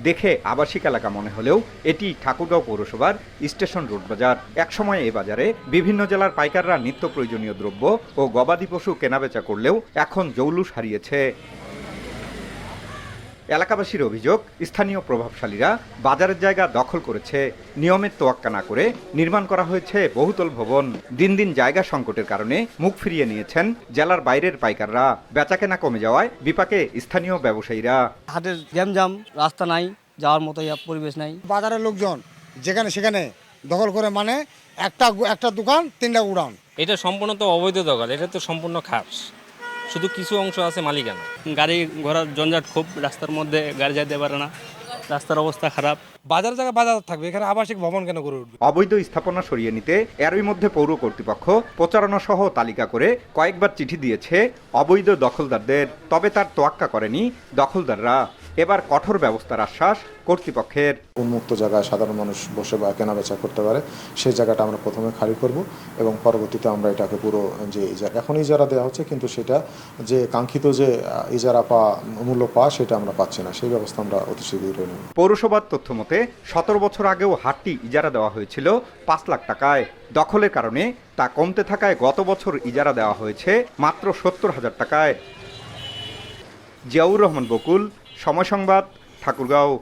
দেখে আবাসিক এলাকা মনে হলেও এটি ঠাকুরগাঁও পৌরসভার স্টেশন রোড বাজার। একসময় এই বাজারে বিভিন্ন জেলার পাইকাররা নিত্য প্রয়োজনীয় দ্রব্য ও গবাদি পশু কেনাবেচা করলেও এখন জৌলুস হারিয়েছে। এলাকাবাসীর অভিযোগ, স্থানীয় প্রভাবশালীরা বাজারের জায়গা দখল করেছে। নিয়মের তোয়াক্কা না করে নির্মাণ করা হয়েছে বহুতল ভবন। দিন দিন জায়গা সংকটের কারণে মুখ ফিরিয়ে নিয়েছেন জেলার বাইরের পাইকাররা। বেচাকেনা কমে যাওয়ায় বিপাকে স্থানীয় ব্যবসায়ীরা। হাটের গ্যামজাম, রাস্তা নাই, যাওয়ার মতো পরিবেশ নাই। বাজারের লোকজন যেখানে সেখানে দখল করে, মানে একটা দোকান 3টা উড়ান। এটা সম্পূর্ণ তো অবৈধ দখল, এটা তো সম্পূর্ণ খাস, শুধু কিছু অংশ আছে মালিকানা। গাড়ি ঘোড়ার জঞ্জাট খুব, রাস্তার মধ্যে গাড়ি যেতে পারে না, রাস্তার অবস্থা খারাপ। বাজার জায়গায় বাজার থাকবে, এখানে আবাসিক ভবন কেন করে উঠবে? অবৈধ স্থাপনা সরিয়ে নিতে এরই মধ্যে পৌর কর্তৃপক্ষ প্রচারণা সহ তালিকা করে কয়েকবার চিঠি দিয়েছে অবৈধ দখলদারদের, তবে তার তোয়াক্কা করেনি দখলদাররা। এবার কঠোর ব্যবস্থার আশ্বাস কর্তৃপক্ষের। উন্মুক্ত জায়গায় সাধারণ মানুষ বসে বা কেনাবেচা করতে পারে, সেই জায়গাটা আমরা প্রথমে খালি করব এবং পরবর্তীতে আমরা এটাকে পুরো যে এখন ইজারা দেওয়া হচ্ছে, কিন্তু সেটা যে কাঙ্ক্ষিত যে ইজারা মূল্য পাওয়া সেটা আমরা পাচ্ছি না, সেই ব্যবস্থা আমরা অতি শীঘ্রই নেব। পৌরসভার তথ্য মতে 17 বছর আগেও হাটটি ইজারা দেওয়া হয়েছিল 5 লাখ টাকায়। দখলের কারণে তা কমতে থাকায় গত বছর ইজারা দেওয়া হয়েছে মাত্র 70,000 টাকায়। জিয়াউর রহমান বকুল, সময় সংবাদ, ঠাকুরগাঁও।